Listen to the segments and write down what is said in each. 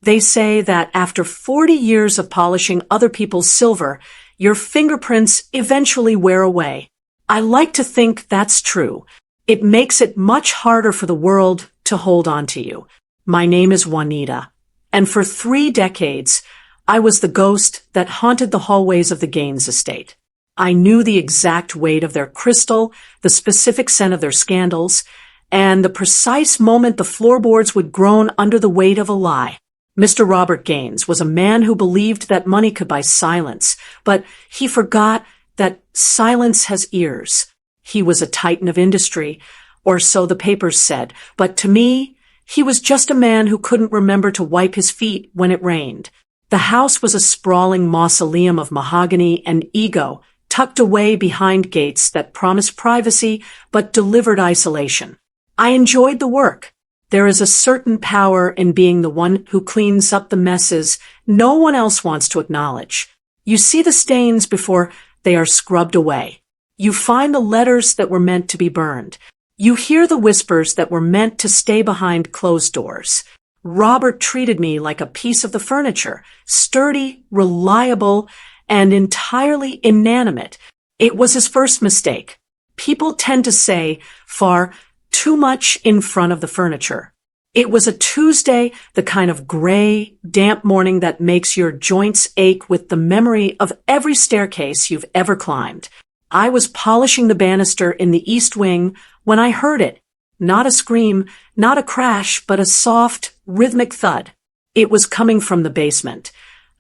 They say that after 40 years of polishing other people's silver, your fingerprints eventually wear away. I like to think that's true. It makes it much harder for the world to hold on to you. My name is Juanita, and for 3 decades, I was the ghost that haunted the hallways of the Gaines estate. I knew the exact weight of their crystal, the specific scent of their scandals, and the precise moment the floorboards would groan under the weight of a lie. Mr. Robert Gaines was a man who believed that money could buy silence, but he forgot that silence has ears. He was a titan of industry, or so the papers said, but to me, he was just a man who couldn't remember to wipe his feet when it rained. The house was a sprawling mausoleum of mahogany and ego, tucked away behind gates that promised privacy but delivered isolation. I enjoyed the work. There is a certain power in being the one who cleans up the messes no one else wants to acknowledge. You see the stains before they are scrubbed away. You find the letters that were meant to be burned. You hear the whispers that were meant to stay behind closed doors. Robert treated me like a piece of the furniture, sturdy, reliable, and entirely inanimate. It was his first mistake. People tend to say far too much in front of the furniture. It was a Tuesday, the kind of gray, damp morning that makes your joints ache with the memory of every staircase you've ever climbed. I was polishing the banister in the east wing when I heard it. Not a scream, not a crash, but a soft, rhythmic thud. It was coming from the basement,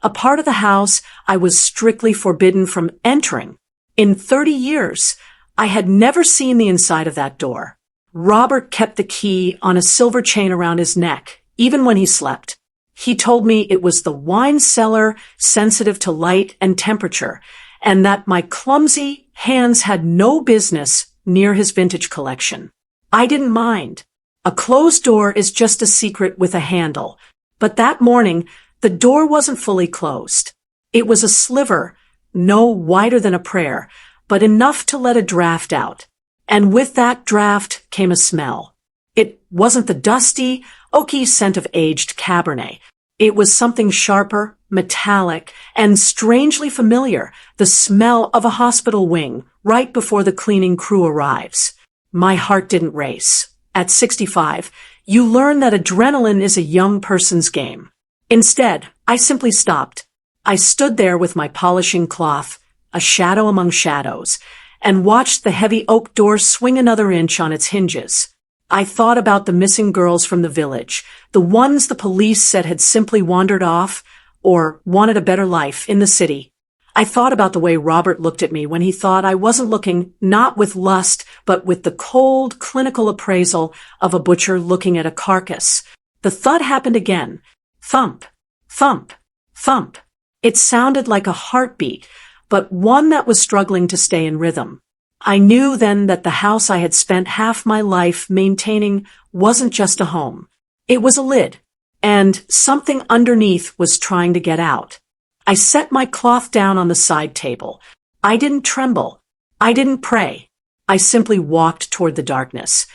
a part of the house I was strictly forbidden from entering. In 30 years, I had never seen the inside of that door. Robert kept the key on a silver chain around his neck, even when he slept. He told me it was the wine cellar sensitive to light and temperature, and that my clumsy hands had no business near his vintage collection. I didn't mind. A closed door is just a secret with a handle. But that morning, the door wasn't fully closed. It was a sliver, no wider than a prayer, but enough to let a draft out. And with that draft came a smell. It wasn't the dusty, oaky scent of aged Cabernet. It was something sharper, metallic, and strangely familiar, the smell of a hospital wing right before the cleaning crew arrives. My heart didn't race. At 65, you learn that adrenaline is a young person's game. Instead, I simply stopped. I stood there with my polishing cloth, a shadow among shadows, and watched the heavy oak door swing another inch on its hinges. I thought about the missing girls from the village, the ones the police said had simply wandered off or wanted a better life in the city. I thought about the way Robert looked at me when he thought I wasn't looking not with lust, but with the cold, clinical appraisal of a butcher looking at a carcass. The thud happened again. Thump, thump, thump. It sounded like a heartbeat, but one that was struggling to stay in rhythm. I knew then that the house I had spent half my life maintaining wasn't just a home. It was a lid, and something underneath was trying to get out. I set my cloth down on the side table. I didn't tremble. I didn't pray. I simply walked toward the darkness,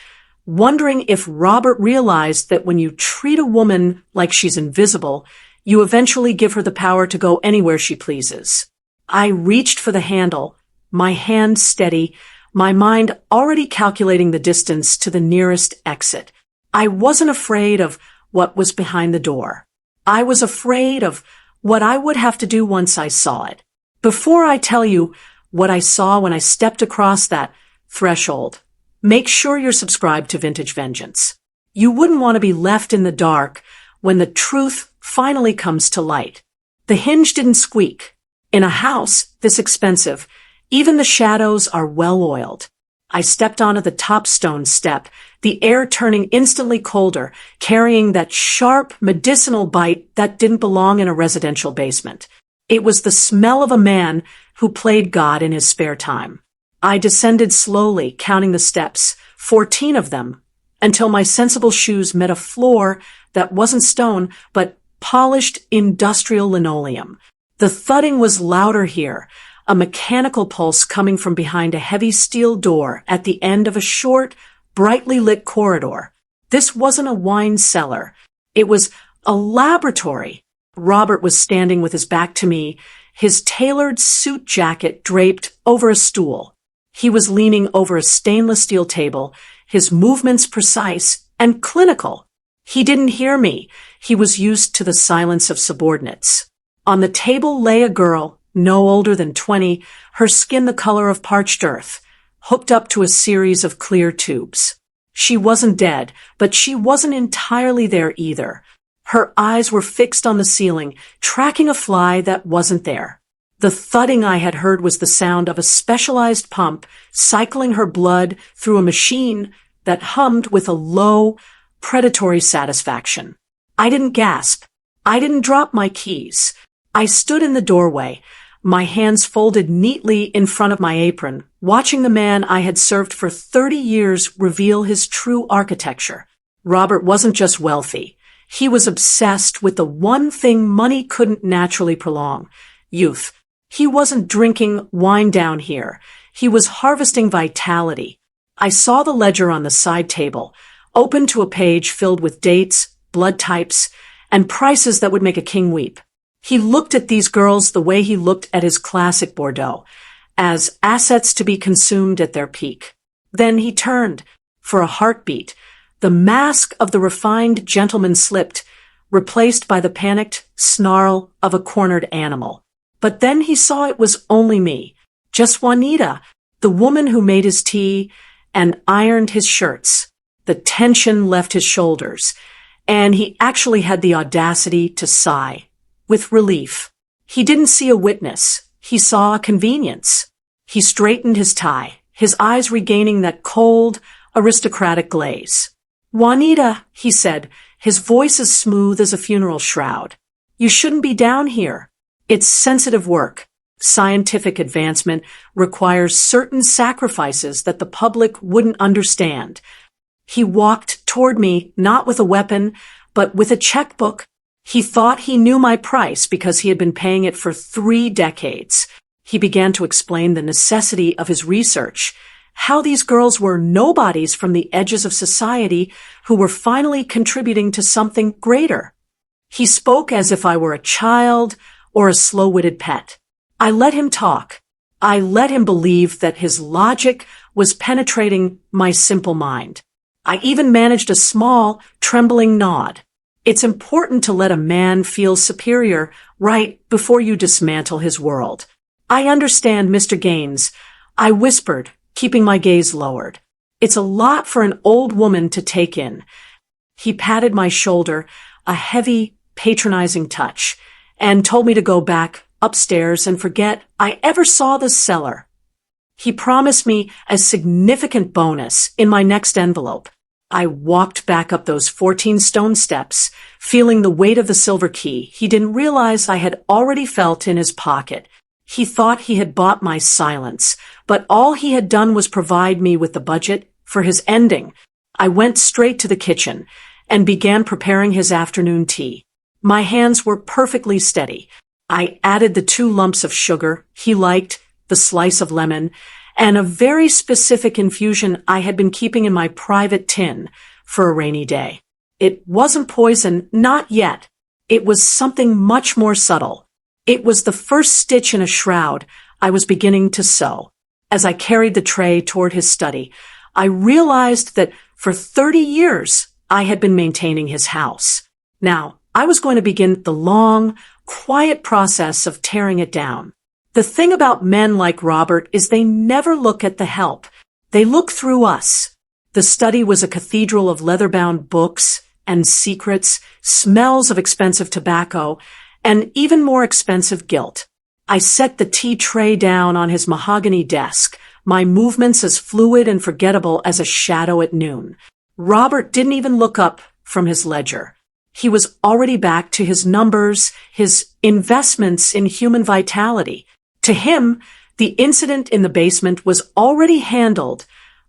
wondering if Robert realized that when you treat a woman like she's invisible, you eventually give her the power to go anywhere she pleases. I reached for the handle, my hand steady, my mind already calculating the distance to the nearest exit. I wasn't afraid of what was behind the door. I was afraid of what I would have to do once I saw it. Before I tell you what I saw when I stepped across that threshold, make sure you're subscribed to Vintage Vengeance. You wouldn't want to be left in the dark when the truth finally comes to light. The hinge didn't squeak. In a house this expensive, even the shadows are well-oiled. I stepped onto the top stone step, the air turning instantly colder, carrying that sharp, medicinal bite that didn't belong in a residential basement. It was the smell of a man who played God in his spare time. I descended slowly, counting the steps, 14 of them, until my sensible shoes met a floor that wasn't stone, but polished industrial linoleum. The thudding was louder here, a mechanical pulse coming from behind a heavy steel door at the end of a short, brightly lit corridor. This wasn't a wine cellar. It was A laboratory. Robert was standing with his back to me, his tailored suit jacket draped over a stool. He was leaning over a stainless steel table, his movements precise and clinical. He didn't hear me. He was used to the silence of subordinates. On the table lay a girl, no older than 20, her skin the color of parched earth, hooked up to a series of clear tubes. She wasn't dead, but she wasn't entirely there either. Her eyes were fixed on the ceiling, tracking a fly that wasn't there. The thudding I had heard was the sound of a specialized pump cycling her blood through a machine that hummed with a low, predatory satisfaction. I didn't gasp. I didn't drop my keys. I stood in the doorway, my hands folded neatly in front of my apron, watching the man I had served for 30 years reveal his true architecture. Robert wasn't just wealthy. He was obsessed with the one thing money couldn't naturally prolong: youth. He wasn't drinking wine down here. He was harvesting vitality. I saw the ledger on the side table, open to a page filled with dates, blood types, and prices that would make a king weep. He looked at these girls the way he looked at his classic Bordeaux, as assets to be consumed at their peak. Then he turned. For a heartbeat, the mask of the refined gentleman slipped, replaced by the panicked snarl of a cornered animal. But then he saw it was only me, just Juanita, the woman who made his tea and ironed his shirts. The tension left his shoulders, and he actually had the audacity to sigh. With relief. He didn't see a witness. He saw a convenience. He straightened his tie, his eyes regaining that cold, aristocratic glaze. "Juanita," he said, his voice as smooth as a funeral shroud. "You shouldn't be down here. It's sensitive work. Scientific advancement requires certain sacrifices that the public wouldn't understand." He walked toward me, not with a weapon, but with a checkbook. He thought he knew my price because he had been paying it for 3 decades. He began to explain the necessity of his research, how these girls were nobodies from the edges of society who were finally contributing to something greater. He spoke as if I were a child or a slow-witted pet. I let him talk. I let him believe that his logic was penetrating my simple mind. I even managed a small, trembling nod. It's important to let a man feel superior right before you dismantle his world. "I understand, Mr. Gaines," I whispered, keeping my gaze lowered. "It's a lot for an old woman to take in." He patted my shoulder, a heavy, patronizing touch, and told me to go back upstairs and forget I ever saw the cellar. He promised me a significant bonus in my next envelope. I walked back up those 14 stone steps, feeling the weight of the silver key he didn't realize I had already felt in his pocket. He thought he had bought my silence, but all he had done was provide me with the budget for his ending. I went straight to the kitchen and began preparing his afternoon tea. My hands were perfectly steady. I added the 2 lumps of sugar he liked, the slice of lemon, and a very specific infusion I had been keeping in my private tin for a rainy day. It wasn't poison, not yet. It was something much more subtle. It was the first stitch in a shroud I was beginning to sew. As I carried the tray toward his study, I realized that for 30 years I had been maintaining his house. Now, I was going to begin the long, quiet process of tearing it down. The thing about men like Robert is they never look at the help. They look through us. The study was a cathedral of leather-bound books and secrets, smells of expensive tobacco, and even more expensive guilt. I set the tea tray down on his mahogany desk, my movements as fluid and forgettable as a shadow at noon. Robert didn't even look up from his ledger. He was already back to his numbers, his investments in human vitality. To him, the incident in the basement was already handled,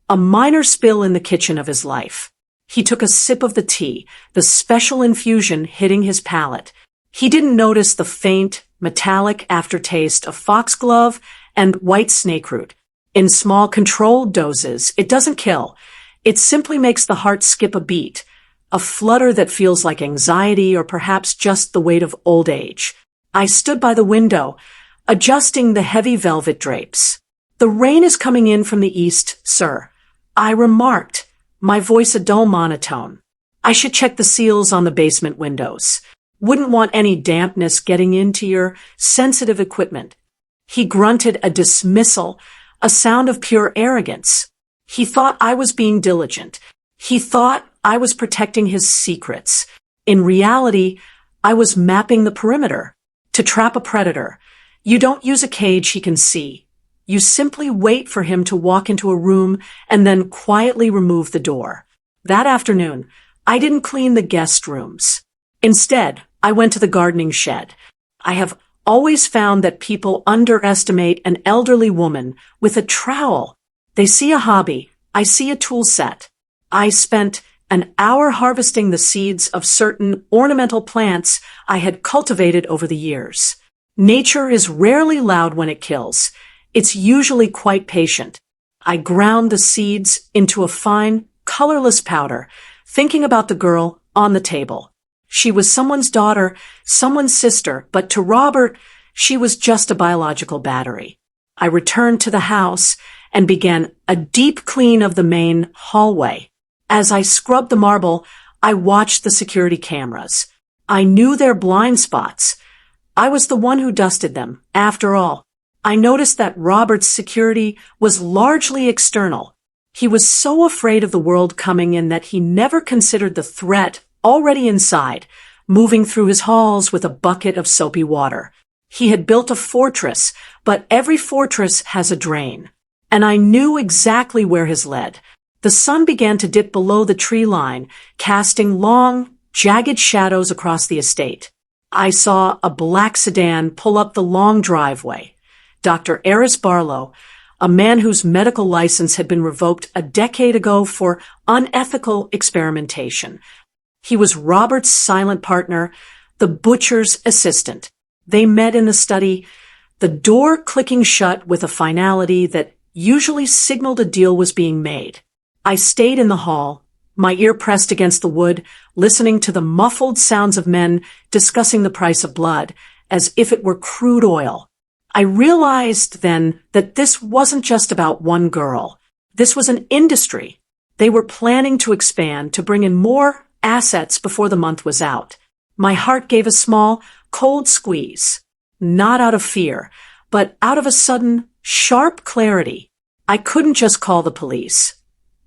a minor spill in the kitchen of his life. He took a sip of the tea, the special infusion hitting his palate. He didn't notice the faint, metallic aftertaste of foxglove and white snakeroot. In small, controlled doses, it doesn't kill. It simply makes the heart skip a beat, a flutter that feels like anxiety or perhaps just the weight of old age. I stood by the window, adjusting the heavy velvet drapes. "The rain is coming in from the east, sir," I remarked, my voice a dull monotone. "I should check the seals on the basement windows. Wouldn't want any dampness getting into your sensitive equipment." He grunted a dismissal, a sound of pure arrogance. He thought I was being diligent. He thought I was protecting his secrets. In reality, I was mapping the perimeter. To trap a predator, you don't use a cage he can see. You simply wait for him to walk into a room and then quietly remove the door. That afternoon, I didn't clean the guest rooms. Instead, I went to the gardening shed. I have always found that people underestimate an elderly woman with a trowel. They see a hobby. I see a tool set. I spent an hour harvesting the seeds of certain ornamental plants I had cultivated over the years. Nature is rarely loud when it kills. It's usually quite patient. I ground the seeds into a fine, colorless powder, thinking about the girl on the table. She was someone's daughter, someone's sister, but to Robert, she was just a biological battery. I returned to the house and began a deep clean of the main hallway. As I scrubbed the marble, I watched the security cameras. I knew their blind spots. I was the one who dusted them, after all. I noticed that Robert's security was largely external. He was so afraid of the world coming in that he never considered the threat already inside, moving through his halls with a bucket of soapy water. He had built a fortress, but every fortress has a drain. And I knew exactly where his led. The sun began to dip below the tree line, casting long, jagged shadows across the estate. I saw a black sedan pull up the long driveway. Dr. Eris Barlow, a man whose medical license had been revoked a decade ago for unethical experimentation. He was Robert's silent partner, the butcher's assistant. They met in the study, the door clicking shut with a finality that usually signaled a deal was being made. I stayed in the hall, my ear pressed against the wood, listening to the muffled sounds of men discussing the price of blood, as if it were crude oil. I realized then that this wasn't just about one girl. This was an industry. They were planning to expand, to bring in more assets before the month was out. My heart gave a small, cold squeeze, not out of fear, but out of a sudden, sharp clarity. I couldn't just call the police.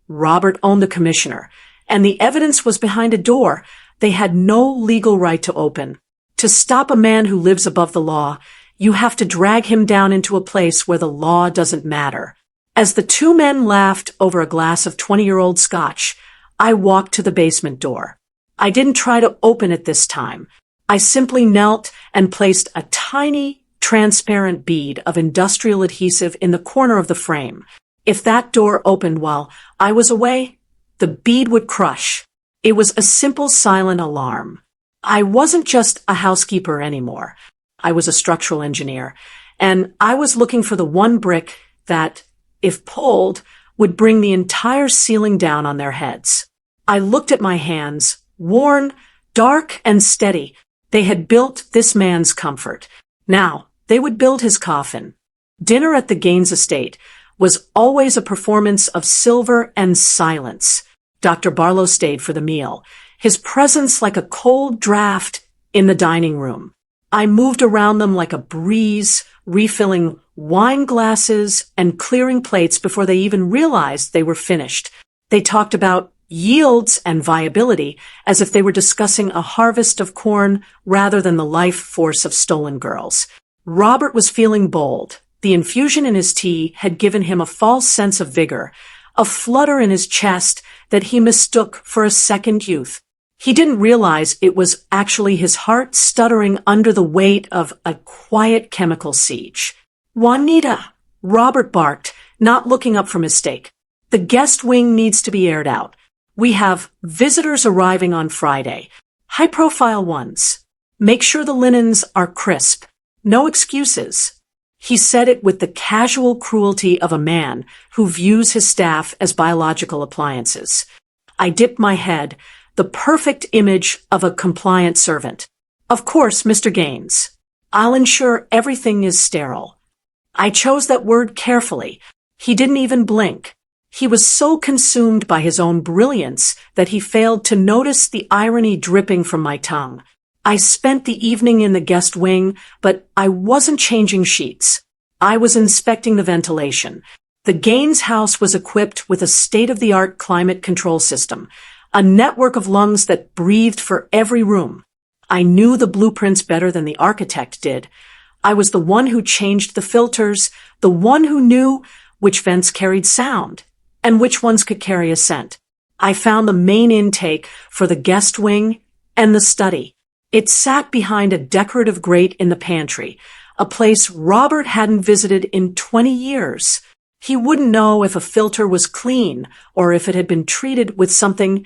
Robert owned the commissioner, and the evidence was behind a door they had no legal right to open. To stop a man who lives above the law, you have to drag him down into a place where the law doesn't matter. As the two men laughed over a glass of 20-year-old scotch, I walked to the basement door. I didn't try to open it this time. I simply knelt and placed a tiny, transparent bead of industrial adhesive in the corner of the frame. If that door opened while I was away, the bead would crush. It was a simple silent alarm. I wasn't just a housekeeper anymore. I was a structural engineer, and I was looking for the one brick that, if pulled, would bring the entire ceiling down on their heads. I looked at my hands, worn, dark, and steady. They had built this man's comfort. Now, they would build his coffin. Dinner at the Gaines estate was always a performance of silver and silence. Dr. Barlow stayed for the meal, his presence like a cold draft in the dining room. I moved around them like a breeze, refilling wine glasses and clearing plates before they even realized they were finished. They talked about yields and viability as if they were discussing a harvest of corn rather than the life force of stolen girls. Robert was feeling bold. The infusion in his tea had given him a false sense of vigor, a flutter in his chest that he mistook for a second youth. He didn't realize it was actually his heart stuttering under the weight of a quiet chemical siege. "Juanita," Robert barked, not looking up from his steak. "The guest wing needs to be aired out. We have visitors arriving on Friday. High-profile ones. Make sure the linens are crisp. No excuses." He said it with the casual cruelty of a man who views his staff as biological appliances. I dipped my head, the perfect image of a compliant servant. Of course, Mr. Gaines. I'll ensure everything is sterile. I chose that word carefully. He didn't even blink. He was so consumed by his own brilliance that he failed to notice the irony dripping from my tongue. I spent the evening in the guest wing, but I wasn't changing sheets. I was inspecting the ventilation. The Gaines house was equipped with a state-of-the-art climate control system, a network of lungs that breathed for every room. I knew the blueprints better than the architect did. I was the one who changed the filters, the one who knew which vents carried sound and which ones could carry a scent. I found the main intake for the guest wing and the study. It sat behind a decorative grate in the pantry, a place Robert hadn't visited in 20 years. He wouldn't know if a filter was clean or if it had been treated with something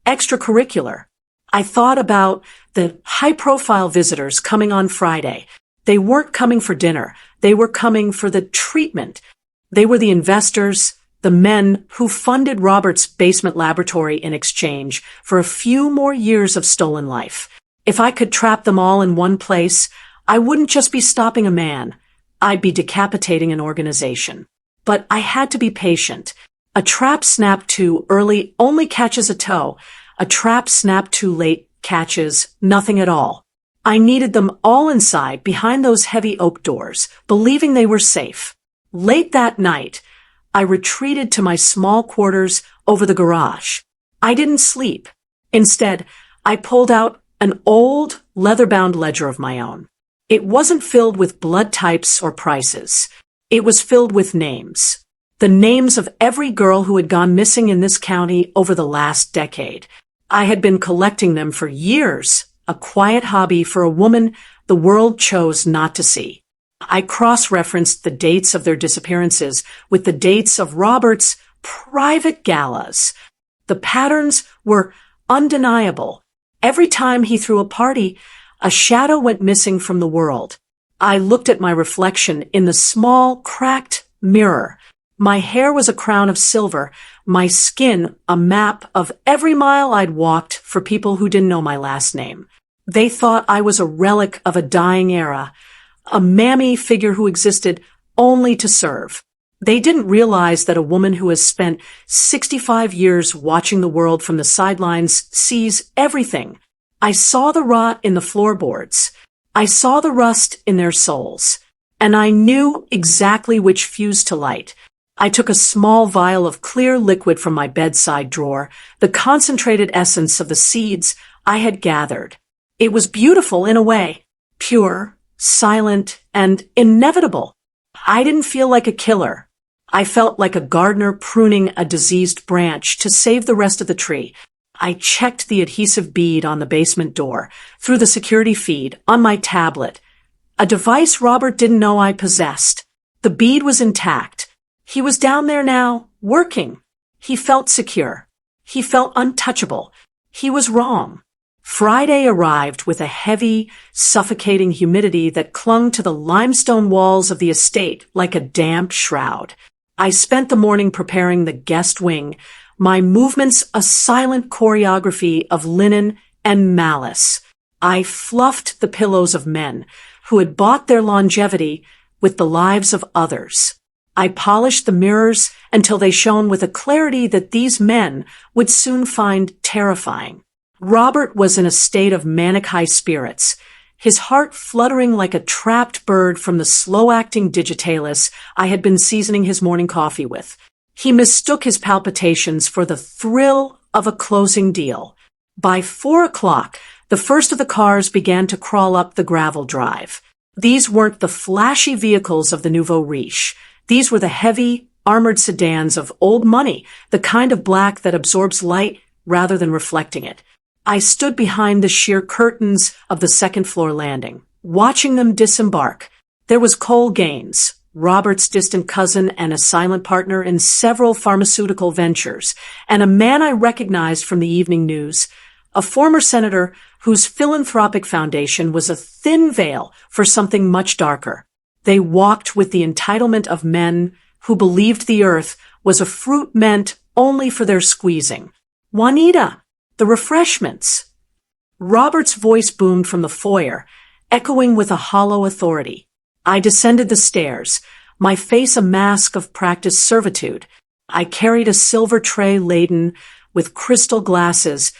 extracurricular. I thought about the high-profile visitors coming on Friday. They weren't coming for dinner. They were coming for the treatment. They were the investors, the men who funded Robert's basement laboratory in exchange for a few more years of stolen life. If I could trap them all in one place, I wouldn't just be stopping a man. I'd be decapitating an organization. But I had to be patient. A trap snapped too early only catches a toe. A trap snapped too late catches nothing at all. I needed them all inside behind those heavy oak doors, believing they were safe. Late that night, I retreated to my small quarters over the garage. I didn't sleep. Instead, I pulled out an old, leather-bound ledger of my own. It wasn't filled with blood types or prices. It was filled with names. The names of every girl who had gone missing in this county over the last decade. I had been collecting them for years, a quiet hobby for a woman the world chose not to see. I cross-referenced the dates of their disappearances with the dates of Robert's private galas. The patterns were undeniable. Every time he threw a party, a shadow went missing from the world. I looked at my reflection in the small, cracked mirror. My hair was a crown of silver, my skin a map of every mile I'd walked for people who didn't know my last name. They thought I was a relic of a dying era, a mammy figure who existed only to serve. They didn't realize that a woman who has spent 65 years watching the world from the sidelines sees everything. I saw the rot in the floorboards. I saw the rust in their souls. And I knew exactly which fuse to light. I took a small vial of clear liquid from my bedside drawer, the concentrated essence of the seeds I had gathered. It was beautiful in a way, pure, silent, and inevitable. I didn't feel like a killer. I felt like a gardener pruning a diseased branch to save the rest of the tree. I checked the adhesive bead on the basement door, through the security feed, on my tablet. A device Robert didn't know I possessed. The bead was intact. He was down there now, working. He felt secure. He felt untouchable. He was wrong. Friday arrived with a heavy, suffocating humidity that clung to the limestone walls of the estate like a damp shroud. I spent the morning preparing the guest wing, my movements a silent choreography of linen and malice. I fluffed the pillows of men who had bought their longevity with the lives of others. I polished the mirrors until they shone with a clarity that these men would soon find terrifying. Robert was in a state of manic high spirits, his heart fluttering like a trapped bird from the slow-acting digitalis I had been seasoning his morning coffee with. He mistook his palpitations for the thrill of a closing deal. By 4 o'clock, the first of the cars began to crawl up the gravel drive. These weren't the flashy vehicles of the nouveau riche. These were the heavy, armored sedans of old money, the kind of black that absorbs light rather than reflecting it. I stood behind the sheer curtains of the second-floor landing, watching them disembark. There was Cole Gaines, Robert's distant cousin and a silent partner in several pharmaceutical ventures, and a man I recognized from the evening news, a former senator whose philanthropic foundation was a thin veil for something much darker. They walked with the entitlement of men who believed the earth was a fruit meant only for their squeezing. "Juanita!" The refreshments. Robert's voice boomed from the foyer, echoing with a hollow authority. I descended the stairs, my face a mask of practiced servitude. I carried a silver tray laden with crystal glasses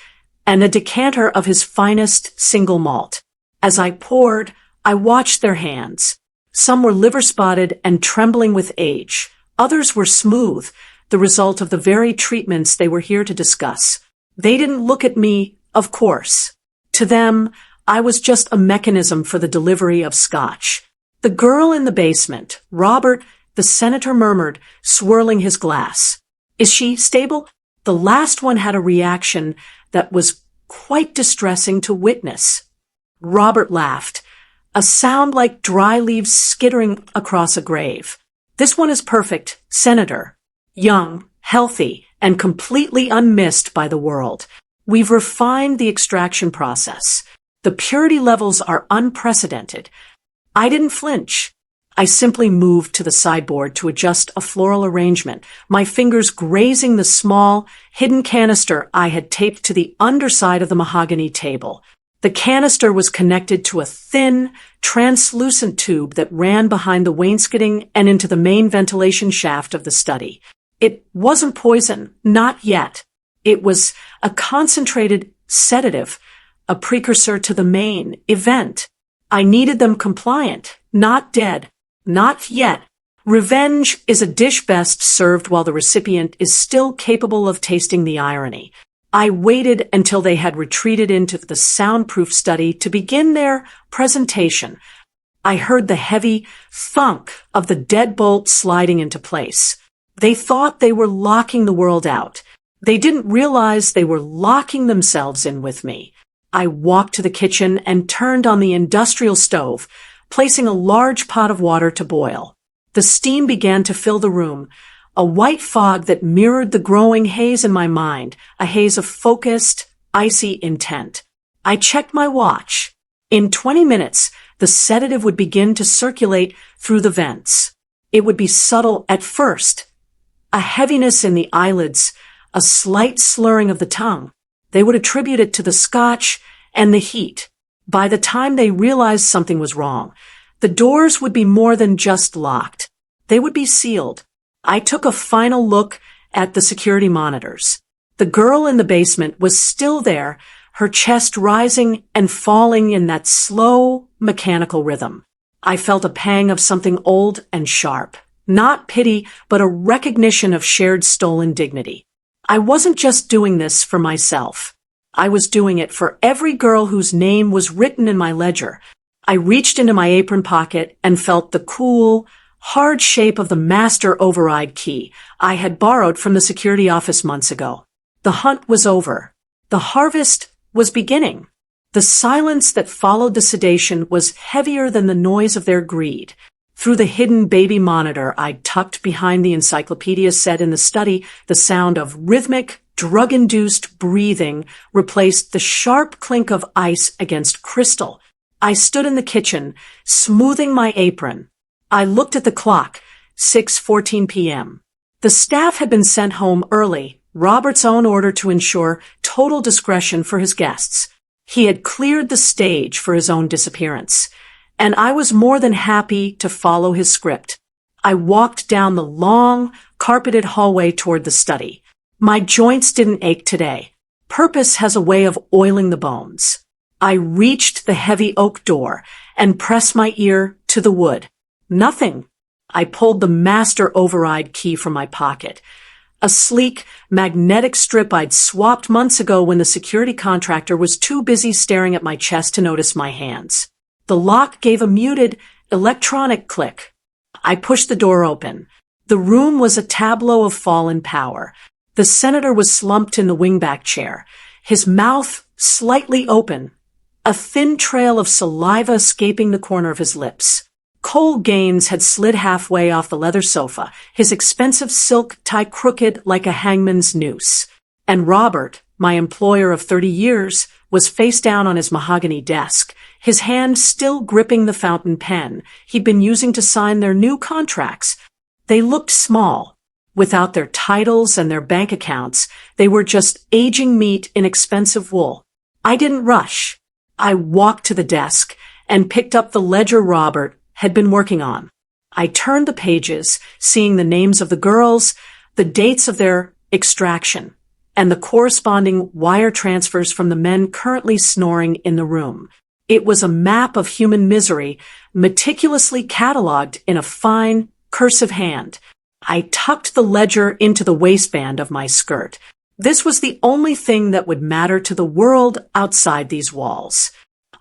and a decanter of his finest single malt. As I poured, I watched their hands. Some were liver-spotted and trembling with age. Others were smooth, the result of the very treatments they were here to discuss. They didn't look at me, of course. To them, I was just a mechanism for the delivery of scotch. The girl in the basement, Robert, the senator murmured, swirling his glass. Is she stable? The last one had a reaction that was quite distressing to witness. Robert laughed, a sound like dry leaves skittering across a grave. This one is perfect, Senator. Young, healthy, and completely unmissed by the world. We've refined the extraction process. The purity levels are unprecedented. I didn't flinch. I simply moved to the sideboard to adjust a floral arrangement, my fingers grazing the small, hidden canister I had taped to the underside of the mahogany table. The canister was connected to a thin, translucent tube that ran behind the wainscoting and into the main ventilation shaft of the study. It wasn't poison, not yet. It was a concentrated sedative, a precursor to the main event. I needed them compliant, not dead. Not yet. Revenge is a dish best served while the recipient is still capable of tasting the irony. I waited until they had retreated into the soundproof study to begin their presentation. I heard the heavy thunk of the deadbolt sliding into place. They thought they were locking the world out. They didn't realize they were locking themselves in with me. I walked to the kitchen and turned on the industrial stove, placing a large pot of water to boil. The steam began to fill the room, a white fog that mirrored the growing haze in my mind, a haze of focused, icy intent. I checked my watch. In 20 minutes, the sedative would begin to circulate through the vents. It would be subtle at first, a heaviness in the eyelids, a slight slurring of the tongue. They would attribute it to the scotch and the heat. By the time they realized something was wrong, the doors would be more than just locked. They would be sealed. I took a final look at the security monitors. The girl in the basement was still there, her chest rising and falling in that slow, mechanical rhythm. I felt a pang of something old and sharp. Not pity, but a recognition of shared stolen dignity. I wasn't just doing this for myself. I was doing it for every girl whose name was written in my ledger. I reached into my apron pocket and felt the cool, hard shape of the master override key I had borrowed from the security office months ago. The hunt was over. The harvest was beginning. The silence that followed the sedation was heavier than the noise of their greed. Through the hidden baby monitor I'd tucked behind the encyclopedia set in the study, the sound of rhythmic, drug-induced breathing replaced the sharp clink of ice against crystal. I stood in the kitchen, smoothing my apron. I looked at the clock, 6:14 p.m. The staff had been sent home early, Robert's own order to ensure total discretion for his guests. He had cleared the stage for his own disappearance, and I was more than happy to follow his script. I walked down the long, carpeted hallway toward the study. My joints didn't ache today. Purpose has a way of oiling the bones. I reached the heavy oak door and pressed my ear to the wood. Nothing. I pulled the master override key from my pocket. A sleek, magnetic strip I'd swapped months ago when the security contractor was too busy staring at my chest to notice my hands. The lock gave a muted, electronic click. I pushed the door open. The room was a tableau of fallen power. The senator was slumped in the wingback chair, his mouth slightly open, a thin trail of saliva escaping the corner of his lips. Cole Gaines had slid halfway off the leather sofa, his expensive silk tie crooked like a hangman's noose. And Robert, my employer of 30 years, was face down on his mahogany desk, his hand still gripping the fountain pen he'd been using to sign their new contracts. They looked small, Without their titles and their bank accounts, they were just aging meat in expensive wool. I didn't rush. I walked to the desk and picked up the ledger Robert had been working on. I turned the pages, seeing the names of the girls, the dates of their extraction, and the corresponding wire transfers from the men currently snoring in the room. It was a map of human misery, meticulously catalogued in a fine, cursive hand. I tucked the ledger into the waistband of my skirt. This was the only thing that would matter to the world outside these walls.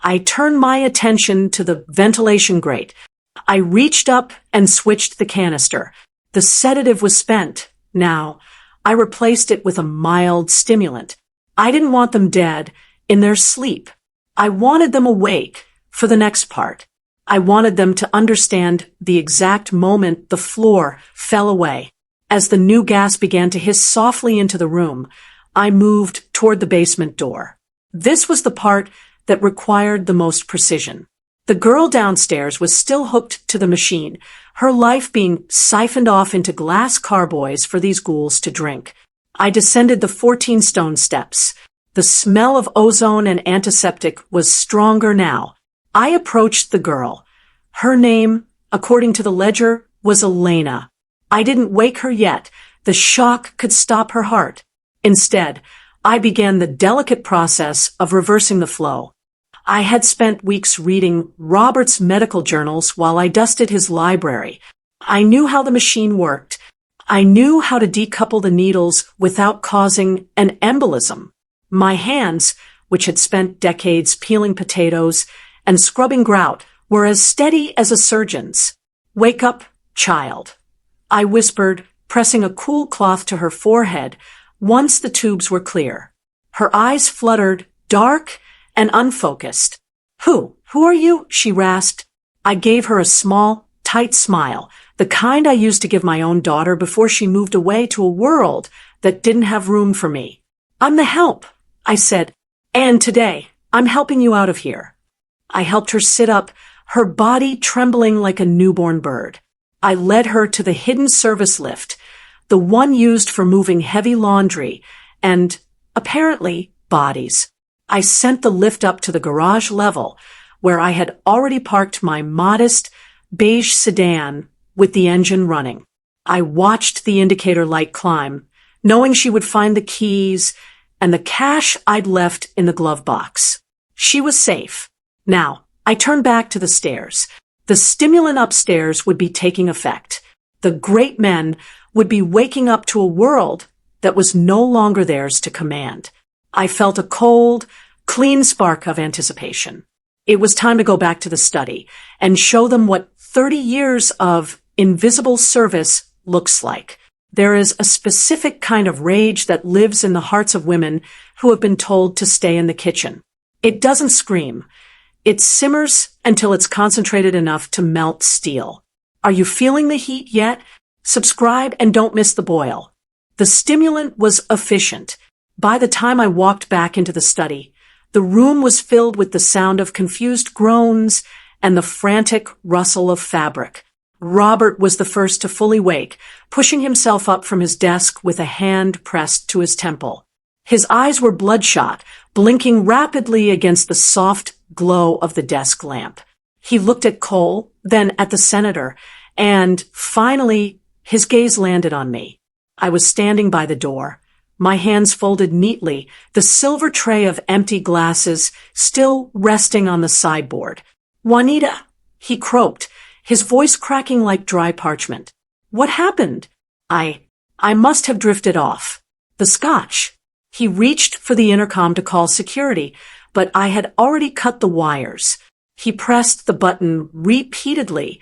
I turned my attention to the ventilation grate. I reached up and switched the canister. The sedative was spent. Now, I replaced it with a mild stimulant. I didn't want them dead in their sleep. I wanted them awake for the next part. I wanted them to understand the exact moment the floor fell away. As the new gas began to hiss softly into the room, I moved toward the basement door. This was the part that required the most precision. The girl downstairs was still hooked to the machine, her life being siphoned off into glass carboys for these ghouls to drink. I descended the 14 stone steps. The smell of ozone and antiseptic was stronger now. I approached the girl. Her name, according to the ledger, was Elena. I didn't wake her yet. The shock could stop her heart. Instead, I began the delicate process of reversing the flow. I had spent weeks reading Robert's medical journals while I dusted his library. I knew how the machine worked. I knew how to decouple the needles without causing an embolism. My hands, which had spent decades peeling potatoes and scrubbing grout, were as steady as a surgeon's. "Wake up, child," I whispered, pressing a cool cloth to her forehead once the tubes were clear. Her eyes fluttered, dark and unfocused. Who are you?" she rasped. I gave her a small, tight smile, the kind I used to give my own daughter before she moved away to a world that didn't have room for me. "I'm the help," I said, "and today, I'm helping you out of here." I helped her sit up, her body trembling like a newborn bird. I led her to the hidden service lift, the one used for moving heavy laundry and, apparently, bodies. I sent the lift up to the garage level, where I had already parked my modest, beige sedan with the engine running. I watched the indicator light climb, knowing she would find the keys and the cash I'd left in the glove box. She was safe. Now, I turned back to the stairs. The stimulant upstairs would be taking effect. The great men would be waking up to a world that was no longer theirs to command. I felt a cold, clean spark of anticipation. It was time to go back to the study and show them what 30 years of invisible service looks like. There is a specific kind of rage that lives in the hearts of women who have been told to stay in the kitchen. It doesn't scream. It simmers until it's concentrated enough to melt steel. Are you feeling the heat yet? Subscribe and don't miss the boil. The stimulant was efficient. By the time I walked back into the study, the room was filled with the sound of confused groans and the frantic rustle of fabric. Robert was the first to fully wake, pushing himself up from his desk with a hand pressed to his temple. His eyes were bloodshot, blinking rapidly against the soft glow of the desk lamp. He looked at Cole, then at the senator, and finally, his gaze landed on me. I was standing by the door, my hands folded neatly, the silver tray of empty glasses still resting on the sideboard. "Juanita," he croaked, his voice cracking like dry parchment. "What happened?" I must have drifted off. "The scotch." He reached for the intercom to call security, but I had already cut the wires. He pressed the button repeatedly,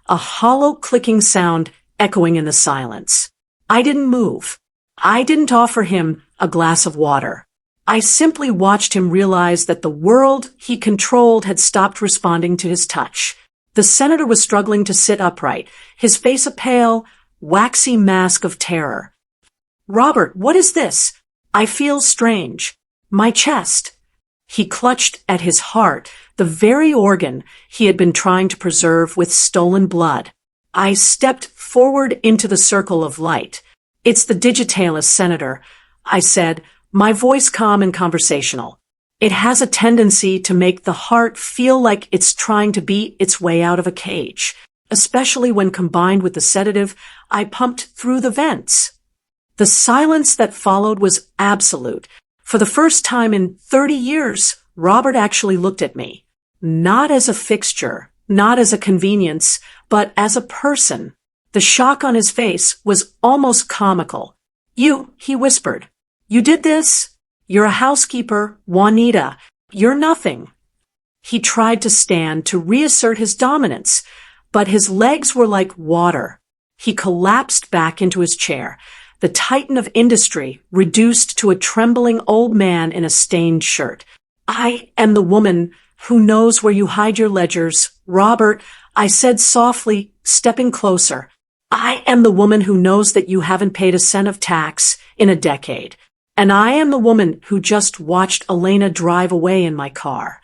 a hollow clicking sound echoing in the silence. I didn't move. I didn't offer him a glass of water. I simply watched him realize that the world he controlled had stopped responding to his touch. The senator was struggling to sit upright, his face a pale, waxy mask of terror. "Robert, what is this? I feel strange. My chest." He clutched at his heart, the very organ he had been trying to preserve with stolen blood. I stepped forward into the circle of light. It's the Digitalis, Senator, I said, my voice calm and conversational. It has a tendency to make the heart feel like it's trying to beat its way out of a cage, especially when combined with the sedative I pumped through the vents. The silence that followed was absolute. For the first time in 30 years, Robert actually looked at me. Not as a fixture, not as a convenience, but as a person. The shock on his face was almost comical. You, he whispered. You did this? You're a housekeeper, Juanita. You're nothing. He tried to stand to reassert his dominance, but his legs were like water. He collapsed back into his chair, the titan of industry reduced to a trembling old man in a stained shirt. I am the woman who knows where you hide your ledgers, Robert, I said softly, stepping closer. I am the woman who knows that you haven't paid a cent of tax in a decade. And I am the woman who just watched Elena drive away in my car.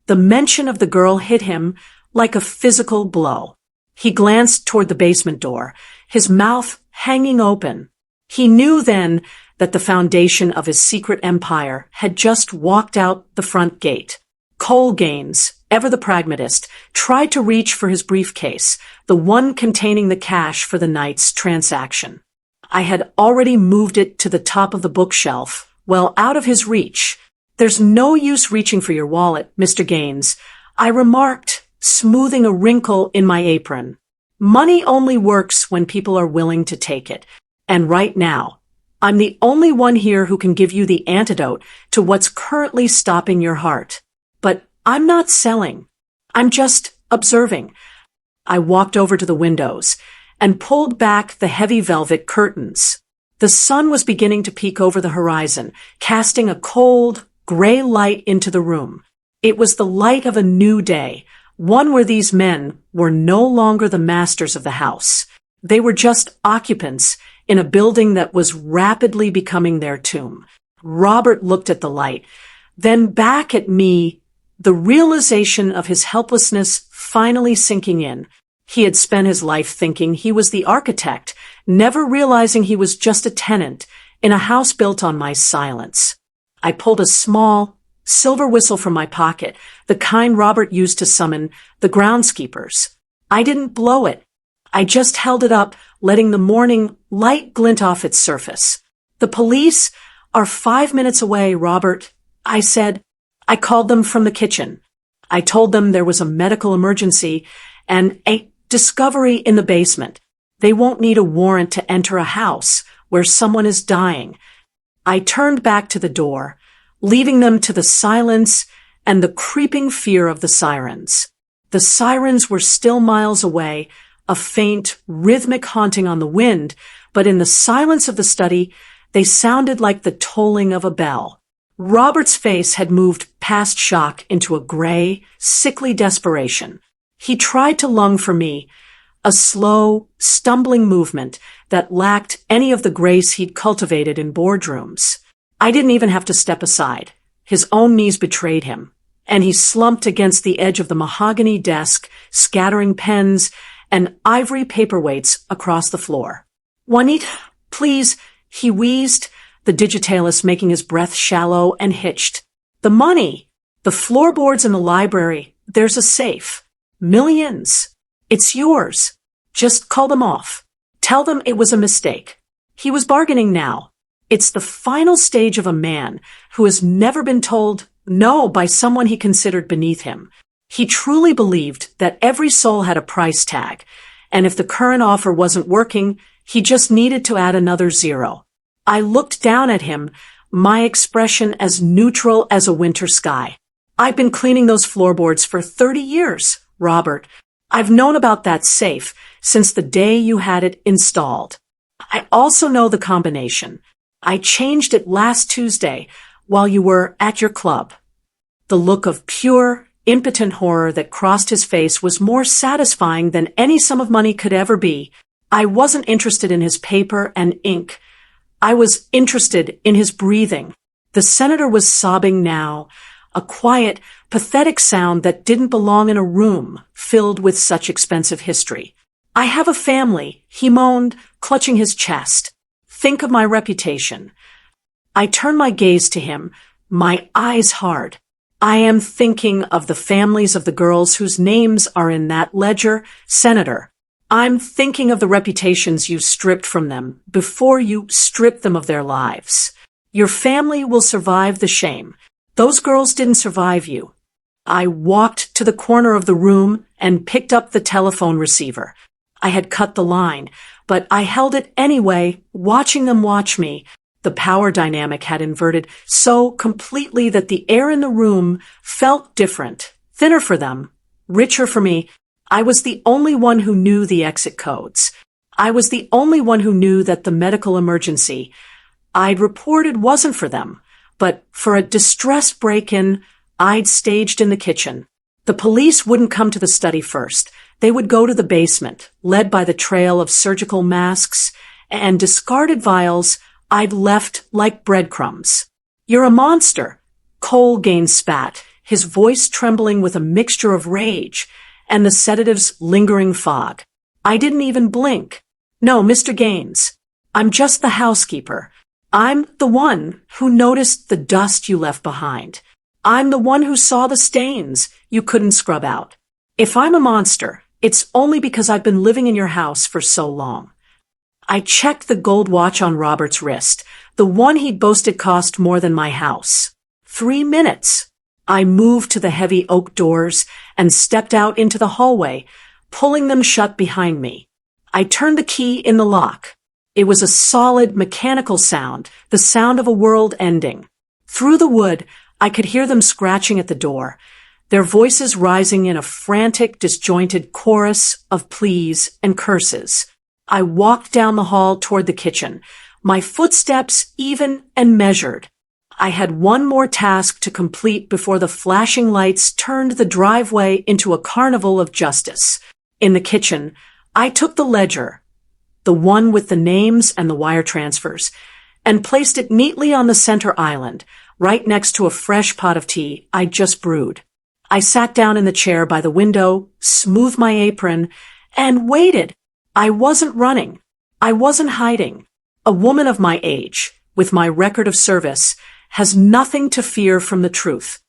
The mention of the girl hit him like a physical blow. He glanced toward the basement door, his mouth hanging open. He knew then that the foundation of his secret empire had just walked out the front gate. Cole Gaines, ever the pragmatist, tried to reach for his briefcase, the one containing the cash for the night's transaction. I had already moved it to the top of the bookshelf, well out of his reach. There's no use reaching for your wallet, Mr. Gaines, I remarked, smoothing a wrinkle in my apron. Money only works when people are willing to take it. And right now, I'm the only one here who can give you the antidote to what's currently stopping your heart. But I'm not selling. I'm just observing. I walked over to the windows and pulled back the heavy velvet curtains. The sun was beginning to peek over the horizon, casting a cold, gray light into the room. It was the light of a new day, one where these men were no longer the masters of the house. They were just occupants in a building that was rapidly becoming their tomb. Robert looked at the light, then back at me, the realization of his helplessness finally sinking in. He had spent his life thinking he was the architect, never realizing he was just a tenant in a house built on my silence. I pulled a small, silver whistle from my pocket, the kind Robert used to summon the groundskeepers. I didn't blow it. I just held it up, letting the morning light glint off its surface. The police are 5 minutes away, Robert, I said. I called them from the kitchen. I told them there was a medical emergency and a discovery in the basement. They won't need a warrant to enter a house where someone is dying. I turned back to the door, leaving them to the silence and the creeping fear of the sirens. The sirens were still miles away, a faint, rhythmic haunting on the wind, but in the silence of the study, they sounded like the tolling of a bell. Robert's face had moved past shock into a gray, sickly desperation. He tried to lung for me, a slow, stumbling movement that lacked any of the grace he'd cultivated in boardrooms. I didn't even have to step aside. His own knees betrayed him, and he slumped against the edge of the mahogany desk, scattering pens and ivory paperweights across the floor. Juanita, please, he wheezed, the Digitalis making his breath shallow and hitched. The money, the floorboards in the library, there's a safe. Millions. It's yours. Just call them off. Tell them it was a mistake. He was bargaining now. It's the final stage of a man who has never been told no by someone he considered beneath him. He truly believed that every soul had a price tag, and if the current offer wasn't working, he just needed to add another zero. I looked down at him, my expression as neutral as a winter sky. I've been cleaning those floorboards for 30 years, Robert. I've known about that safe since the day you had it installed. I also know the combination. I changed it last Tuesday while you were at your club. The look of pure, impotent horror that crossed his face was more satisfying than any sum of money could ever be. I wasn't interested in his paper and ink. I was interested in his breathing. The senator was sobbing now, a quiet, pathetic sound that didn't belong in a room filled with such expensive history. I have a family, he moaned, clutching his chest. Think of my reputation. I turn my gaze to him, my eyes hard. I am thinking of the families of the girls whose names are in that ledger, Senator. I'm thinking of the reputations you stripped from them before you stripped them of their lives. Your family will survive the shame. Those girls didn't survive you. I walked to the corner of the room and picked up the telephone receiver. I had cut the line, but I held it anyway, watching them watch me. The power dynamic had inverted so completely that the air in the room felt different, thinner for them, richer for me. I was the only one who knew the exit codes. I was the only one who knew that the medical emergency I'd reported wasn't for them, but for a distress break-in I'd staged in the kitchen. The police wouldn't come to the study first. They would go to the basement, led by the trail of surgical masks and discarded vials I'd left like breadcrumbs. You're a monster, Cole Gaines spat, his voice trembling with a mixture of rage and the sedative's lingering fog. I didn't even blink. No, Mr. Gaines, I'm just the housekeeper. I'm the one who noticed the dust you left behind. I'm the one who saw the stains you couldn't scrub out. If I'm a monster, it's only because I've been living in your house for so long. I checked the gold watch on Robert's wrist, the one he'd boasted cost more than my house. 3 minutes. I moved to the heavy oak doors and stepped out into the hallway, pulling them shut behind me. I turned the key in the lock. It was a solid mechanical sound, the sound of a world ending. Through the wood, I could hear them scratching at the door, their voices rising in a frantic, disjointed chorus of pleas and curses. I walked down the hall toward the kitchen, my footsteps even and measured. I had one more task to complete before the flashing lights turned the driveway into a carnival of justice. In the kitchen, I took the ledger, the one with the names and the wire transfers, and placed it neatly on the center island, right next to a fresh pot of tea I'd just brewed. I sat down in the chair by the window, smoothed my apron, and waited. I wasn't running. I wasn't hiding. A woman of my age, with my record of service, has nothing to fear from the truth.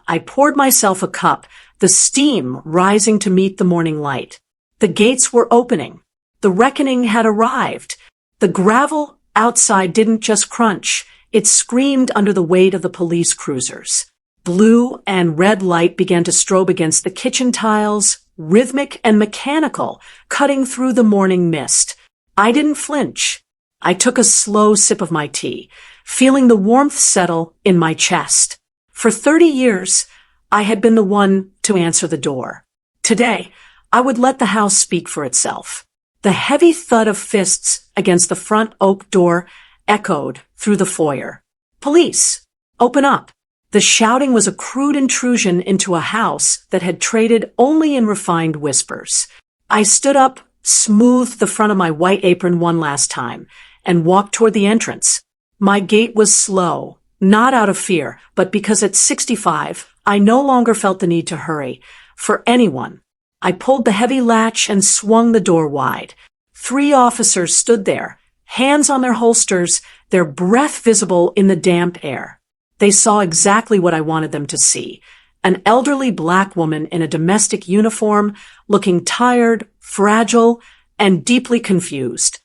I poured myself a cup, the steam rising to meet the morning light. The gates were opening. The reckoning had arrived. The gravel outside didn't just crunch. It screamed under the weight of the police cruisers. Blue and red light began to strobe against the kitchen tiles, rhythmic and mechanical, cutting through the morning mist. I didn't flinch. I took a slow sip of my tea, feeling the warmth settle in my chest. For 30 years, I had been the one to answer the door. Today, I would let the house speak for itself. The heavy thud of fists against the front oak door echoed through the foyer. Police! Open up! The shouting was a crude intrusion into a house that had traded only in refined whispers. I stood up, smoothed the front of my white apron one last time, and walked toward the entrance. My gait was slow, not out of fear, but because at 65, I no longer felt the need to hurry. For anyone. I pulled the heavy latch and swung the door wide. 3 officers stood there, hands on their holsters, their breath visible in the damp air. They saw exactly what I wanted them to see. An elderly black woman in a domestic uniform, looking tired, fragile, and deeply confused.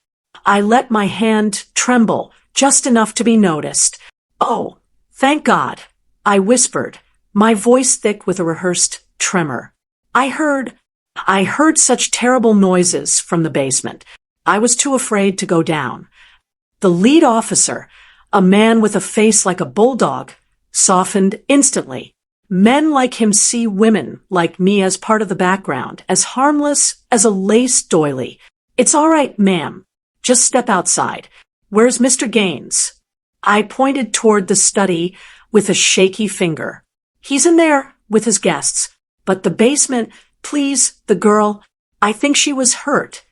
I let my hand tremble, just enough to be noticed. "Oh, thank God," I whispered, my voice thick with a rehearsed tremor. I heard such terrible noises from the basement. I was too afraid to go down. The lead officer, a man with a face like a bulldog, softened instantly. Men like him see women like me as part of the background, as harmless as a lace doily. "It's all right, ma'am. Just step outside. Where's Mr. Gaines?" I pointed toward the study with a shaky finger. "He's in there with his guests. But the basement, please, the girl, I think she was hurt."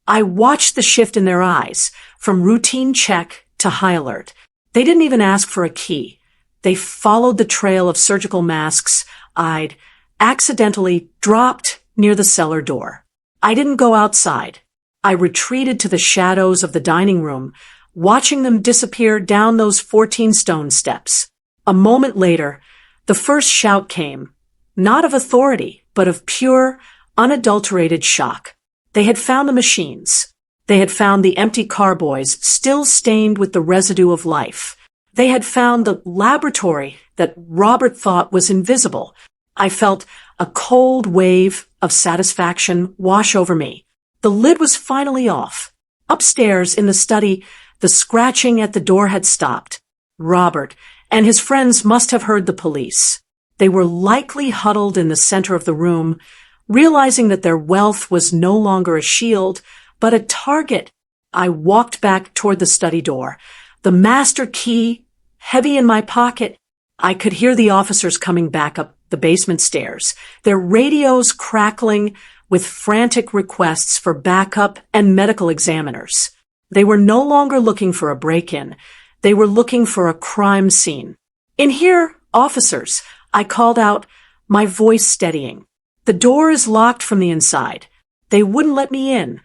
I watched the shift in their eyes, from routine check to high alert. They didn't even ask for a key. They followed the trail of surgical masks I'd accidentally dropped near the cellar door. I didn't go outside. I retreated to the shadows of the dining room, watching them disappear down those 14 stone steps. A moment later, the first shout came, not of authority, but of pure, unadulterated shock. They had found the machines. They had found the empty carboys still stained with the residue of life. They had found the laboratory that Robert thought was invisible. I felt a cold wave of satisfaction wash over me. The lid was finally off. Upstairs in the study, the scratching at the door had stopped. Robert and his friends must have heard the police. They were likely huddled in the center of the room, realizing that their wealth was no longer a shield, but a target. I walked back toward the study door, the master key heavy in my pocket. I could hear the officers coming back up the basement stairs, their radios crackling with frantic requests for backup and medical examiners. They were no longer looking for a break-in. They were looking for a crime scene. "In here, officers," I called out, my voice steadying. "The door is locked from the inside. They wouldn't let me in."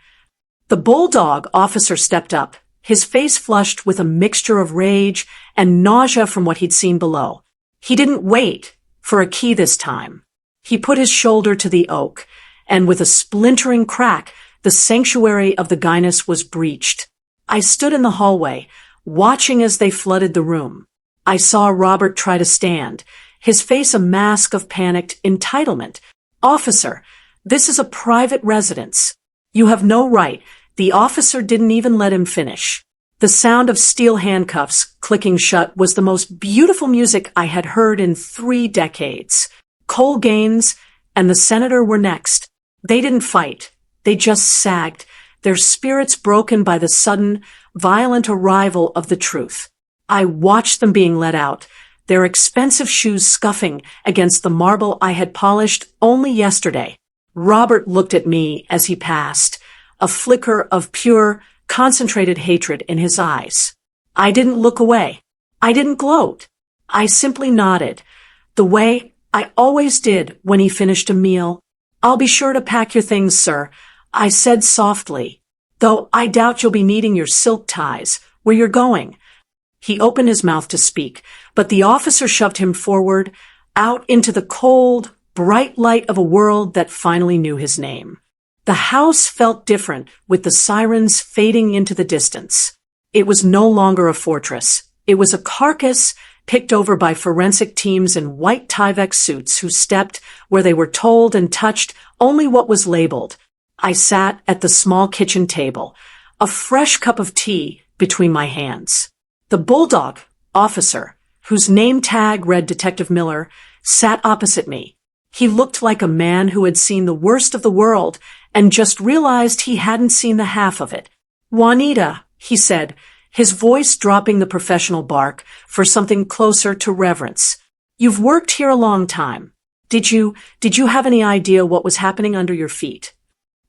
The bulldog officer stepped up, his face flushed with a mixture of rage and nausea from what he'd seen below. He didn't wait for a key this time. He put his shoulder to the oak, and with a splintering crack, the sanctuary of the Guinness was breached. I stood in the hallway, watching as they flooded the room. I saw Robert try to stand, his face a mask of panicked entitlement. "Officer, this is a private residence. You have no right." The officer didn't even let him finish. The sound of steel handcuffs clicking shut was the most beautiful music I had heard in 3 decades. Cole Gaines and the senator were next. They didn't fight. They just sagged, their spirits broken by the sudden, violent arrival of the truth. I watched them being let out, their expensive shoes scuffing against the marble I had polished only yesterday. Robert looked at me as he passed, a flicker of pure, concentrated hatred in his eyes. I didn't look away. I didn't gloat. I simply nodded, the way I always did when he finished a meal. "I'll be sure to pack your things, sir," I said softly, "though I doubt you'll be needing your silk ties where you're going." He opened his mouth to speak, but the officer shoved him forward, out into the cold, bright light of a world that finally knew his name. The house felt different with the sirens fading into the distance. It was no longer a fortress. It was a carcass picked over by forensic teams in white Tyvek suits who stepped where they were told and touched only what was labeled. I sat at the small kitchen table, a fresh cup of tea between my hands. The bulldog officer, whose name tag read Detective Miller, sat opposite me. He looked like a man who had seen the worst of the world and just realized he hadn't seen the half of it. "Juanita," he said, his voice dropping the professional bark for something closer to reverence. "You've worked here a long time. Did you have any idea what was happening under your feet?"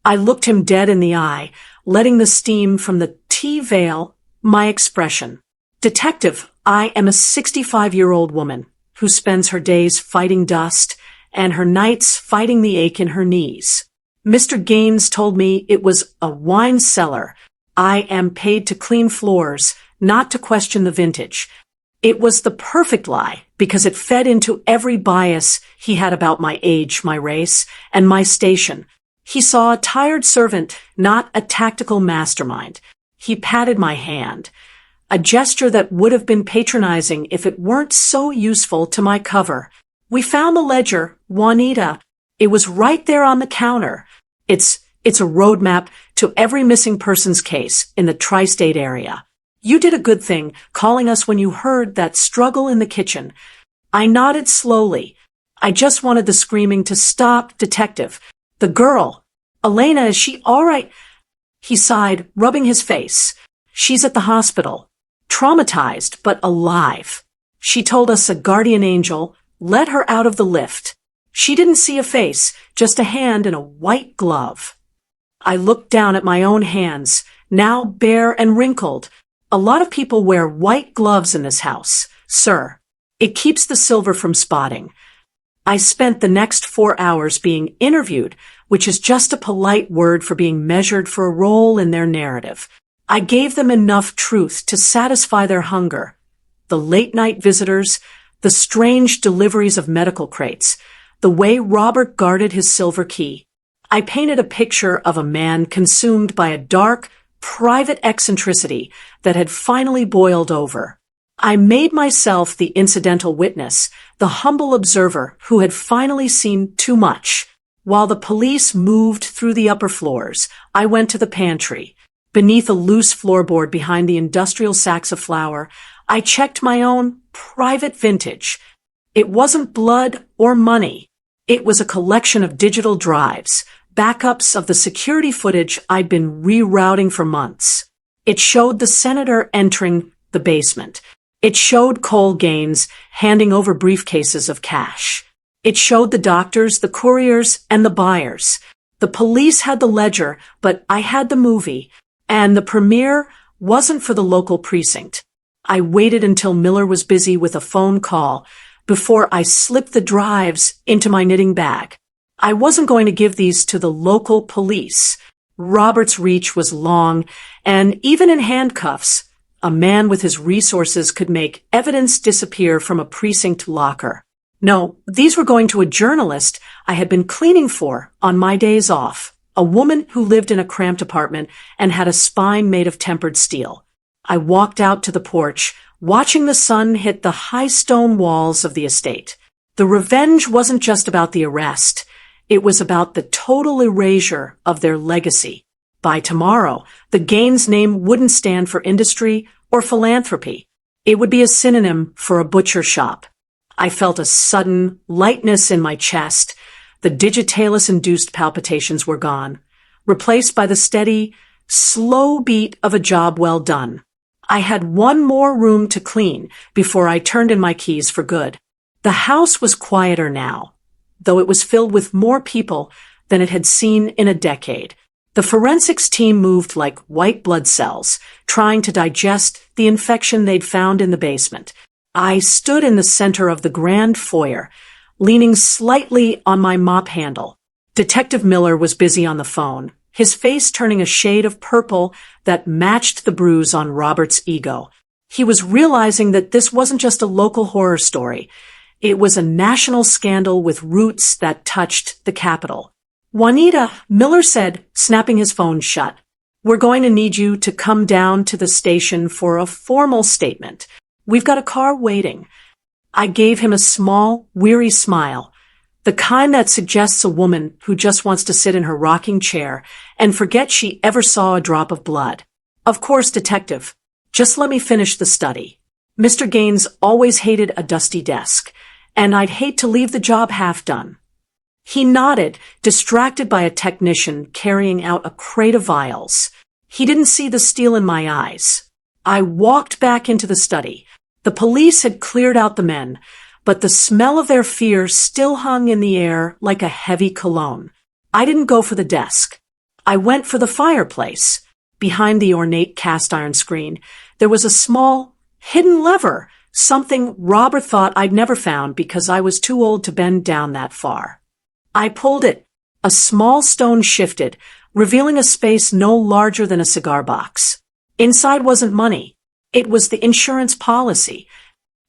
I looked him dead in the eye, letting the steam from the tea veil my expression. "Detective, I am a 65-year-old woman who spends her days fighting dust and her nights fighting the ache in her knees. Mr. Gaines told me it was a wine cellar. I am paid to clean floors, not to question the vintage." It was the perfect lie because it fed into every bias he had about my age, my race, and my station. He saw a tired servant, not a tactical mastermind. He patted my hand, a gesture that would have been patronizing if it weren't so useful to my cover. "We found the ledger, Juanita. It was right there on the counter. It's a roadmap to every missing persons case in the tri-state area. You did a good thing calling us when you heard that struggle in the kitchen." I nodded slowly. "I just wanted the screaming to stop, Detective. The girl, Elena, is she all right?" He sighed, rubbing his face. "She's at the hospital. Traumatized, but alive. She told us a guardian angel let her out of the lift. She didn't see a face, just a hand in a white glove." I looked down at my own hands, now bare and wrinkled. "A lot of people wear white gloves in this house, sir. It keeps the silver from spotting." I spent the next 4 hours being interviewed, which is just a polite word for being measured for a role in their narrative. I gave them enough truth to satisfy their hunger. The late-night visitors, the strange deliveries of medical crates, the way Robert guarded his silver key. I painted a picture of a man consumed by a dark, private eccentricity that had finally boiled over. I made myself the incidental witness, the humble observer who had finally seen too much. While the police moved through the upper floors, I went to the pantry. Beneath a loose floorboard behind the industrial sacks of flour, I checked my own private vintage. It wasn't blood or money. It was a collection of digital drives, backups of the security footage I'd been rerouting for months. It showed the senator entering the basement. It showed Cole Gaines handing over briefcases of cash. It showed the doctors, the couriers, and the buyers. The police had the ledger, but I had the movie, and the premiere wasn't for the local precinct. I waited until Miller was busy with a phone call before I slipped the drives into my knitting bag. I wasn't going to give these to the local police. Robert's reach was long, and even in handcuffs, a man with his resources could make evidence disappear from a precinct locker. No, these were going to a journalist I had been cleaning for on my days off, a woman who lived in a cramped apartment and had a spine made of tempered steel. I walked out to the porch, watching the sun hit the high stone walls of the estate. The revenge wasn't just about the arrest. It was about the total erasure of their legacy. By tomorrow, the Gaines name wouldn't stand for industry or philanthropy. It would be a synonym for a butcher shop. I felt a sudden lightness in my chest. The digitalis-induced palpitations were gone, replaced by the steady, slow beat of a job well done. I had one more room to clean before I turned in my keys for good. The house was quieter now, though it was filled with more people than it had seen in a decade. The forensics team moved like white blood cells, trying to digest the infection they'd found in the basement. I stood in the center of the grand foyer, leaning slightly on my mop handle. Detective Miller was busy on the phone, his face turning a shade of purple that matched the bruise on Robert's ego. He was realizing that this wasn't just a local horror story. It was a national scandal with roots that touched the Capitol. "Juanita," Miller said, snapping his phone shut, "we're going to need you to come down to the station for a formal statement. We've got a car waiting." I gave him a small, weary smile, the kind that suggests a woman who just wants to sit in her rocking chair and forget she ever saw a drop of blood. "Of course, Detective. Just let me finish the study. Mr. Gaines always hated a dusty desk, and I'd hate to leave the job half done." He nodded, distracted by a technician carrying out a crate of vials. He didn't see the steel in my eyes. I walked back into the study. The police had cleared out the men, but the smell of their fear still hung in the air like a heavy cologne. I didn't go for the desk. I went for the fireplace. Behind the ornate cast-iron screen, there was a small, hidden lever, something Robert thought I'd never found because I was too old to bend down that far. I pulled it. A small stone shifted, revealing a space no larger than a cigar box. Inside wasn't money. It was the insurance policy.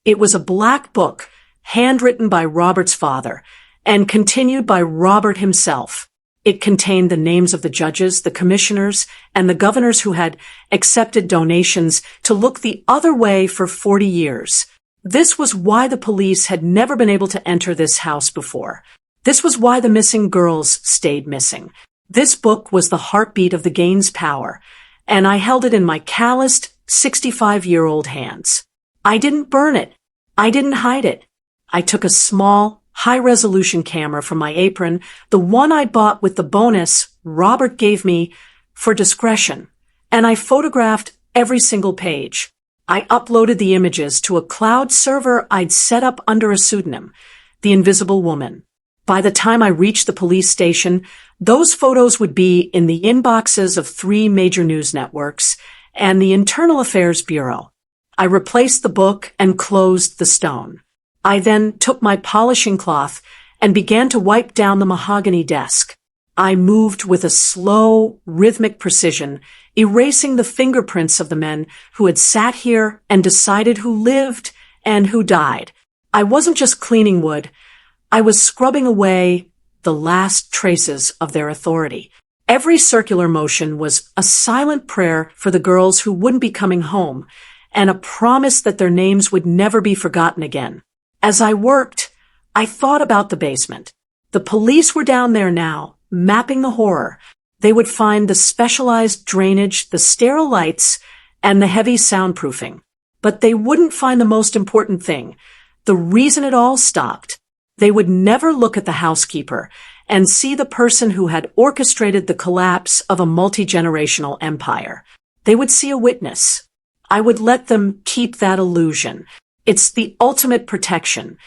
It was a black book, handwritten by Robert's father, and continued by Robert himself. It contained the names of the judges, the commissioners, and the governors who had accepted donations to look the other way for 40 years. This was why the police had never been able to enter this house before. This was why the missing girls stayed missing. This book was the heartbeat of the Gaines power, and I held it in my calloused, 65-year-old hands. I didn't burn it. I didn't hide it. I took a small, high-resolution camera from my apron, the one I bought with the bonus Robert gave me for discretion, and I photographed every single page. I uploaded the images to a cloud server I'd set up under a pseudonym, The Invisible Woman. By the time I reached the police station, those photos would be in the inboxes of 3 major news networks and the Internal Affairs Bureau. I replaced the book and closed the stone. I then took my polishing cloth and began to wipe down the mahogany desk. I moved with a slow, rhythmic precision, erasing the fingerprints of the men who had sat here and decided who lived and who died. I wasn't just cleaning wood. I was scrubbing away the last traces of their authority. Every circular motion was a silent prayer for the girls who wouldn't be coming home, and a promise that their names would never be forgotten again. As I worked, I thought about the basement. The police were down there now, mapping the horror. They would find the specialized drainage, the sterile lights, and the heavy soundproofing. But they wouldn't find the most important thing, the reason it all stopped. They would never look at the housekeeper and see the person who had orchestrated the collapse of a multi-generational empire. They would see a witness. I would let them keep that illusion. It's the ultimate protection.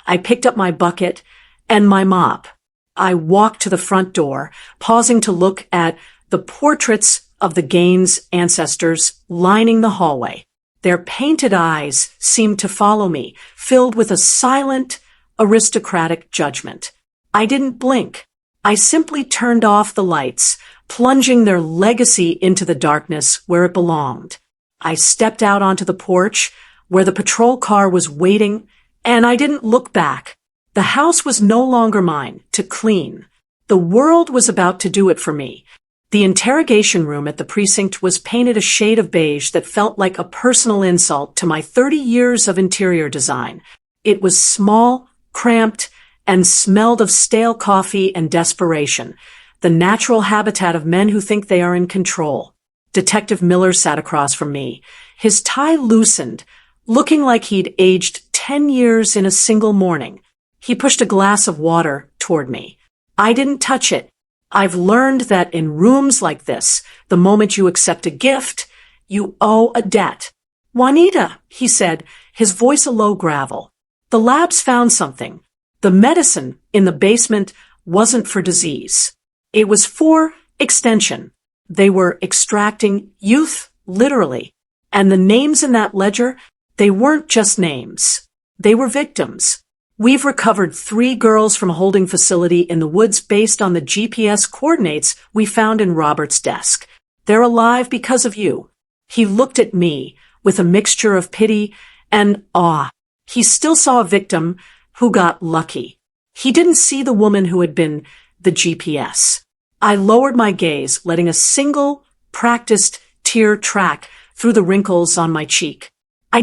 I picked up my bucket and my mop. I walked to the front door, pausing to look at the portraits of the Gaines ancestors lining the hallway. Their painted eyes seemed to follow me, filled with a silent, aristocratic judgment. I didn't blink. I simply turned off the lights, plunging their legacy into the darkness where it belonged. I stepped out onto the porch, where the patrol car was waiting, and I didn't look back. The house was no longer mine to clean. The world was about to do it for me. The interrogation room at the precinct was painted a shade of beige that felt like a personal insult to my 30 years of interior design. It was small, cramped, and smelled of stale coffee and desperation, the natural habitat of men who think they are in control. Detective Miller sat across from me, his tie loosened, looking like he'd aged 10 years in a single morning. He pushed a glass of water toward me. I didn't touch it. I've learned that in rooms like this, the moment you accept a gift, you owe a debt. Juanita, he said, his voice a low gravel. The labs found something. The medicine in the basement wasn't for disease. It was for extension. They were extracting youth, literally. And the names in that ledger, they weren't just names. They were victims. We've recovered 3 girls from a holding facility in the woods based on the GPS coordinates we found in Robert's desk. They're alive because of you. He looked at me with a mixture of pity and awe. He still saw a victim who got lucky. He didn't see the woman who had been the GPS. I lowered my gaze, letting a single, practiced tear track through the wrinkles on my cheek. I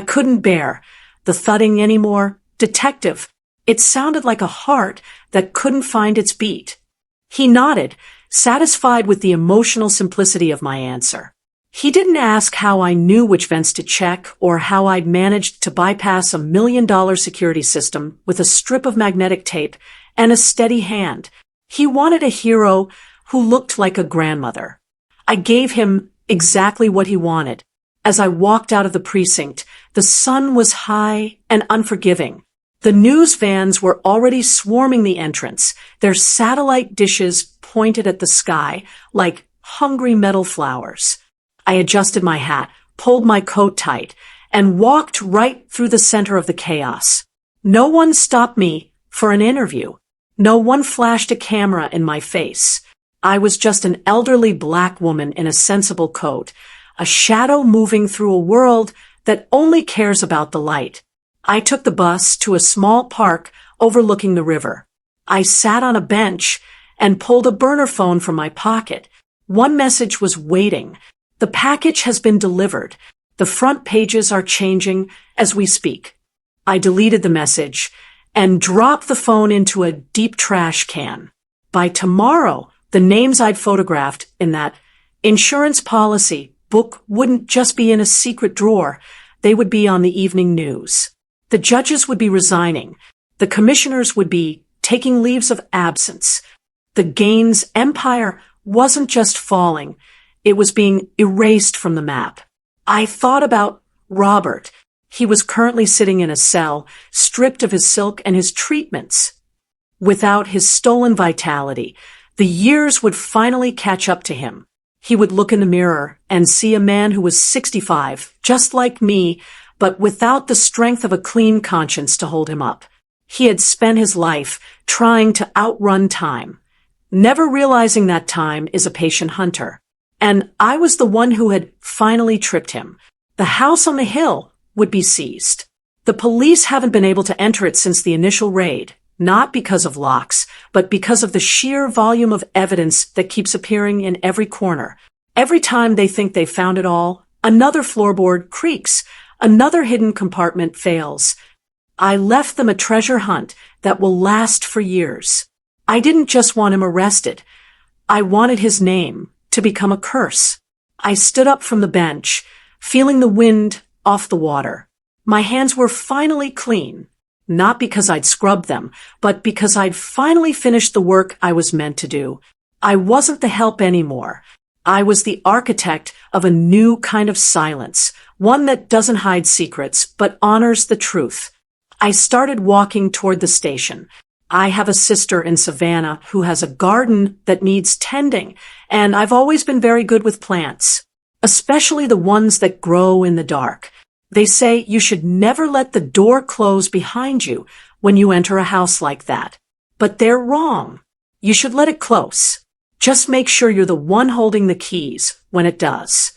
couldn't bear the thudding anymore. Detective, it sounded like a heart that couldn't find its beat. He nodded, satisfied with the emotional simplicity of my answer. He didn't ask how I knew which vents to check or how I'd managed to bypass a $1 million security system with a strip of magnetic tape and a steady hand. He wanted a hero who looked like a grandmother. I gave him exactly what he wanted. As I walked out of the precinct, the sun was high and unforgiving. The news vans were already swarming the entrance, their satellite dishes pointed at the sky like hungry metal flowers. I adjusted my hat, pulled my coat tight, and walked right through the center of the chaos. No one stopped me for an interview. No one flashed a camera in my face. I was just an elderly black woman in a sensible coat, a shadow moving through a world that only cares about the light. I took the bus to a small park overlooking the river. I sat on a bench and pulled a burner phone from my pocket. One message was waiting. The package has been delivered. The front pages are changing as we speak. I deleted the message and dropped the phone into a deep trash can. By tomorrow, the names I'd photographed in that insurance policy book wouldn't just be in a secret drawer. They would be on the evening news. The judges would be resigning. The commissioners would be taking leaves of absence. The Gaines empire wasn't just falling. It was being erased from the map. I thought about Robert. He was currently sitting in a cell, stripped of his silk and his treatments. Without his stolen vitality, the years would finally catch up to him. He would look in the mirror and see a man who was 65, just like me, but without the strength of a clean conscience to hold him up. He had spent his life trying to outrun time. never realizing that time is a patient hunter. And I was the one who had finally tripped him. The house on the hill would be seized. The police haven't been able to enter it since the initial raid, not because of locks, but because of the sheer volume of evidence that keeps appearing in every corner. Every time they think they've found it all, another floorboard creaks, another hidden compartment fails. I left them a treasure hunt that will last for years. I didn't just want him arrested. I wanted his name to become a curse. I stood up from the bench, feeling the wind off the water. My hands were finally clean, not because I'd scrubbed them, but because I'd finally finished the work I was meant to do. I wasn't the help anymore. I was the architect of a new kind of silence, one that doesn't hide secrets, but honors the truth. I started walking toward the station. I have a sister in Savannah who has a garden that needs tending, and I've always been very good with plants, especially the ones that grow in the dark. They say you should never let the door close behind you when you enter a house like that. But they're wrong. You should let it close. Just make sure you're the one holding the keys when it does.